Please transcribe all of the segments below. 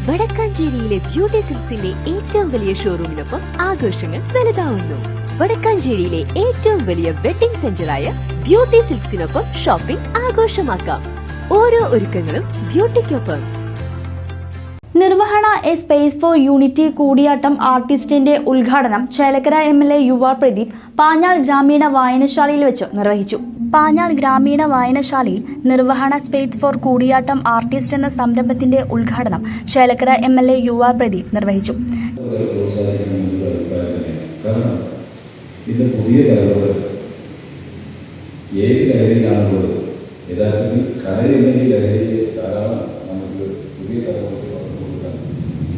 വടക്കാഞ്ചേരിയിലെ beauty സിൽക്സിന്റെ ഏറ്റവും വലിയ ഷോറൂമിനൊപ്പം ആഘോഷങ്ങൾ വലുതാവുന്നു. വടക്കാഞ്ചേരിയിലെ ഏറ്റവും വലിയ വെഡിംഗ് സെന്ററായ ബ്യൂട്ടി സിൽക്സിനൊപ്പം ഷോപ്പിംഗ് ആഘോഷമാക്കാം. ഓരോ ഒരുക്കങ്ങളും ബ്യൂട്ടിക്കൊപ്പം. നിർവഹണ a space for unity Koodiyattam ആർട്ടിസ്റ്റിന്റെ ഉദ്ഘാടനം ചേലക്കര MLA യുവ പ്രദീപ് പാഞ്ഞാൾ ഗ്രാമീണ വായനശാലയിൽ വെച്ച് നിർവഹിച്ചു. പാഞ്ഞാൾ ഗ്രാമീണ വായനശാലയിൽ നിർവഹണ സ്പേസ് ഫോർ കൂടിയാട്ടം ആർട്ടിസ്റ്റ് എന്ന സംരംഭത്തിന്റെ ഉദ്ഘാടനം ചേലക്കര MLA യുവ പ്രദീപ് നിർവഹിച്ചു.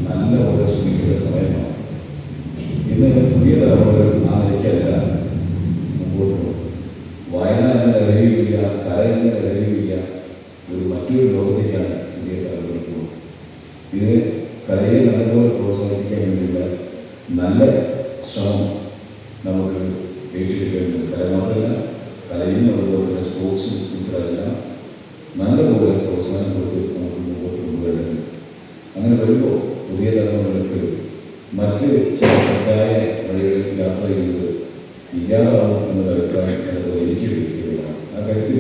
നല്ല പോലെ ശ്രമിക്കേണ്ട സമയമാണ്. ഇന്ന് പുതിയ തലമുറകൾ ആ നിലയ്ക്കല്ല മുമ്പോട്ട് പോകും. വായന എന്ന ലഹരിയുമില്ല, കല എന്ന ലഹരിയുമില്ല, മറ്റൊരു ലോകത്തേക്കാണ് പുതിയ തലമുറകൾ പോകുന്നത്. ഇതിന് കലയെ നല്ലപോലെ പ്രോത്സാഹിപ്പിക്കാൻ വേണ്ടിയുള്ള നല്ല ശ്രമം നമുക്ക് ഏറ്റെടുക്കേണ്ടതുണ്ട്. കല മാത്രമല്ല, കലയും അതുപോലെ തന്നെ സ്പോർട്സും ഉൾപ്പെടെല്ലാം നല്ലപോലെ പ്രോത്സാഹനം കൊടുത്ത് നമുക്ക് മുമ്പോട്ട് കൊണ്ടുവരേണ്ടതുണ്ട്. അങ്ങനെ വരുമ്പോൾ പുതിയ തലമുറകൾക്ക് മറ്റ് ചില തെറ്റായ വഴികളിൽ യാത്ര ചെയ്യുന്നത് ഇല്ലാതാവും എന്നൊരു അഭിപ്രായം എനിക്ക് വ്യക്തികളാണ്. ആ കാര്യത്തിൽ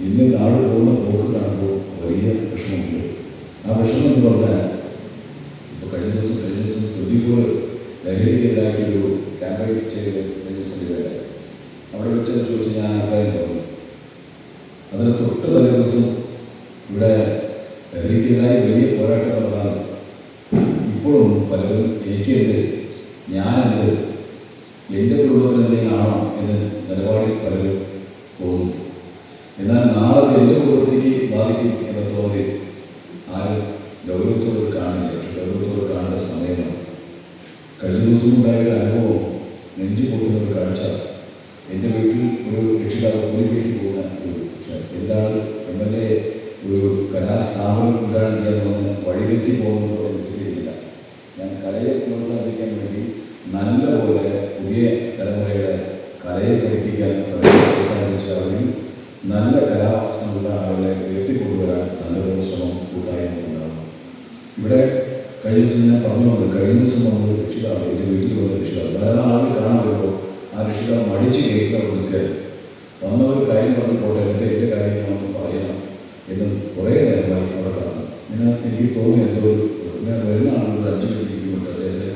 ഇന്ന് നാട് പോകുന്ന പോക്ക് കാണുമ്പോൾ വലിയ വിഷമമുണ്ട്. ആ വിഷമം എന്ന് പറഞ്ഞാൽ ഇപ്പോൾ കഴിഞ്ഞ ദിവസം 24 ലഹരിക്കെതിരായിട്ടൊരു ക്യാമ്പയിൻ ചെയ്ത് കഴിഞ്ഞ ദിവസം അവിടെ വെച്ചത് ചോദിച്ച് ഞാൻ അഭിപ്രായം പറഞ്ഞു. അതിന് തൊട്ട് തലേ ദിവസം ഇവിടെ ലഹരിക്കെതിരായി വലിയ പോരാട്ടം നടന്നാലും ഇപ്പോഴും പലരും എനിക്കെന്ത്, ഞാനെന്ത്, എൻ്റെ കുടുംബത്തിന് എന്തെങ്കിലാണോ എന്ന് നിലപാടിൽ പലരും പോകുന്നു. എന്നാൽ നാളെ എൻ്റെ കുടുംബത്തിലേക്ക് ബാധിക്കും എന്ന തോന്നൽ ആരും ഗൗരവത്തോട് കാണില്ല. പക്ഷെ ഗൗരവത്തോട് കാണേണ്ട സമയമാണ്. കഴിഞ്ഞ ദിവസം ഉണ്ടായ ഒരു അനുഭവം നെഞ്ചു പൊട്ടുന്ന ഒരു കാഴ്ച. എൻ്റെ വീട്ടിൽ ഒരു രക്ഷിതാവ് കൂലിപ്പണിക്ക് പോകുന്ന ഒരു എന്താണ് MLA ഒരു കലാസ്ഥാപനം ഉദ്ഘാടനം ചെയ്യാൻ വഴിതെറ്റി പോകുന്നതോടെ എനിക്കില്ല. ഞാൻ കലയെ പ്രോത്സാഹിപ്പിക്കാൻ വേണ്ടി നല്ലപോലെ പുതിയ തലമുറയുടെ കലയെ പഠിപ്പിക്കാൻ പ്രോത്സാഹിപ്പിച്ച അവരിൽ നല്ല കലാവാസനമുള്ള ആളുകളെ ഉയർത്തിക്കൊണ്ടുവരാൻ നല്ലൊരു ശ്രമം കൂട്ടായ്മ ഉണ്ടാകും. ഇവിടെ കഴിഞ്ഞ ദിവസം ഞാൻ പറഞ്ഞുകൊണ്ട് കഴിഞ്ഞ ദിവസം വന്നത് രക്ഷിതാവ്, എൻ്റെ വീട്ടിൽ വന്ന രക്ഷിതാവ് ധാരാളം ആളുകൾ കാണാൻ വരുമ്പോൾ ആ രക്ഷിതാവ് മടിച്ച് കേൾക്കാൻ നിൽക്കരുത്. വന്നവർ കാര്യം പറഞ്ഞു പോട്ടെ, എൻ്റെ കാര്യം നമുക്ക് പറയണം എന്ന് കുറേ നേരമായി അവിടെ കാണുന്നു. എനിക്ക് തോന്നി എന്തോ ഞാൻ വരുന്ന ആളുകൾ 5 മിനിറ്റ് ഇരിക്കുന്നുണ്ട്. അതായത്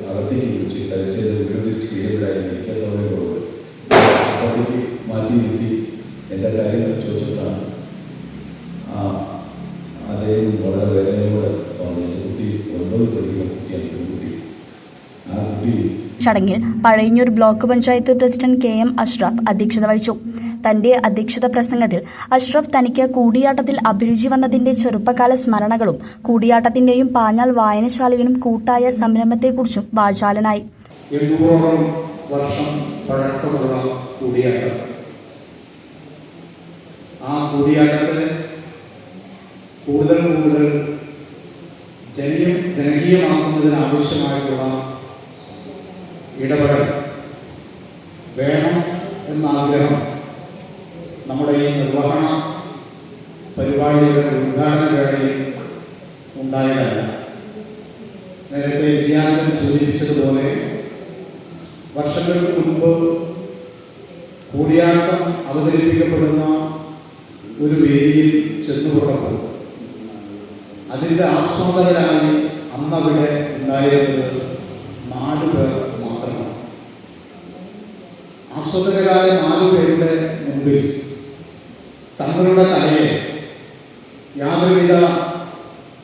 അകത്തേക്ക് വിളിച്ച് കഴിച്ചത് ഉപയോഗിച്ച് ചെയ്യപ്പെടാൻ എനിക്ക് സൗകര്യമുള്ളത് അകത്തേക്ക് മാറ്റി നിർത്തി എൻ്റെ കാര്യങ്ങൾ ചോദിച്ചിട്ടാണ് അദ്ദേഹം വളരെ വേദനയോടെ പറഞ്ഞു. എൻ്റെ കുട്ടി 9 പഠിക്കുന്ന കുട്ടിയാണ്. പെൺകുട്ടി. ആ കുട്ടി ചടങ്ങിൽ Pazhayannur block panchayat president KM Ashraf അധ്യക്ഷത വഹിച്ചു. തന്റെ അധ്യക്ഷത പ്രസംഗത്തിൽ അഷ്റഫ് തനിക്ക് കൂടിയാട്ടത്തിൽ അഭിരുചി വന്നതിന്റെ ചെറുപ്പകാല സ്മരണകളും കൂടിയാട്ടത്തിന്റെയും പാഞ്ഞാൾ വായനശാലയിലും കൂട്ടായ സംരംഭത്തെക്കുറിച്ചും വാചാലനായി. 800 വർഷം പഴക്കമുള്ള കൂടിയാട്ടം. ആ കൂടിയാട്ടത്തിൽ കൂടുതൽ ജനകീയമാക്കുന്നതിനാവശ്യമായിട്ടുള്ള ഇടപെടൽ വേണം എന്ന ആഗ്രഹം നമ്മുടെ ഈ നിർവഹണ പരിപാടിയുടെ ഉദ്ഘാടന വേളയിൽ ഉണ്ടായതല്ല. നേരത്തെ ജിയാനൻ സൂചിപ്പിച്ചതുപോലെ വർഷങ്ങൾക്ക് മുൻപ് കൂടിയാട്ടം അവതരിപ്പിക്കപ്പെടുന്ന ഒരു വേദിയിൽ ചെന്നുകൊണ്ടപ്പോൾ അതിൻ്റെ ആസ്വാദകരായി അന്നവിടെ ഉണ്ടായിരുന്നത് 4 പേർ മാത്രമാണ്. ആസ്വാദകരായ 4 പേരുടെ മുമ്പിൽ തങ്ങളുടെ കലയെ യാതൊരുവിധ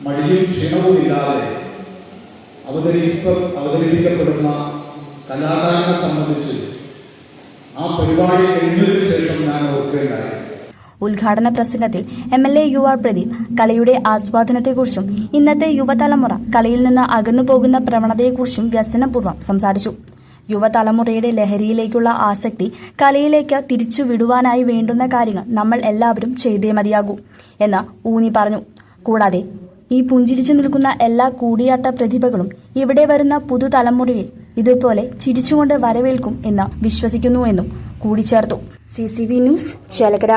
മടിയും ക്ഷീണവും ഇല്ലാതെ അവതരിപ്പിക്കപ്പെടുന്ന കലാകാരനെ സംബന്ധിച്ച് ആ പരിപാടി കഴിഞ്ഞതിന് ശേഷം ഞാൻ ഓർക്കുകയുണ്ടായി. ഉദ്ഘാടന പ്രസംഗത്തിൽ MLA യുവ പ്രദീപ് കലയുടെ ആസ്വാദനത്തെക്കുറിച്ചും ഇന്നത്തെ യുവതലമുറ കലയിൽ നിന്ന് അകന്നു പോകുന്ന പ്രവണതയെക്കുറിച്ചും വ്യസനപൂർവ്വം സംസാരിച്ചു. യുവതലമുറയുടെ ലഹരിയിലേക്കുള്ള ആസക്തി കലയിലേക്ക് തിരിച്ചുവിടുവാനായി വേണ്ടുന്ന കാര്യങ്ങൾ നമ്മൾ എല്ലാവരും ചെയ്തേ മതിയാകൂ എന്ന് ഊന്നി പറഞ്ഞു. കൂടാതെ ഈ പുഞ്ചിരിച്ചു നിൽക്കുന്ന എല്ലാ കൂടിയാട്ട പ്രതിഭകളും ഇവിടെ വരുന്ന പുതുതലമുറയിൽ ഇതുപോലെ ചിരിച്ചുകൊണ്ട് വരവേൽക്കും എന്ന് വിശ്വസിക്കുന്നുവെന്നും കൂടിച്ചേർത്തു. CCV news Chelakkara.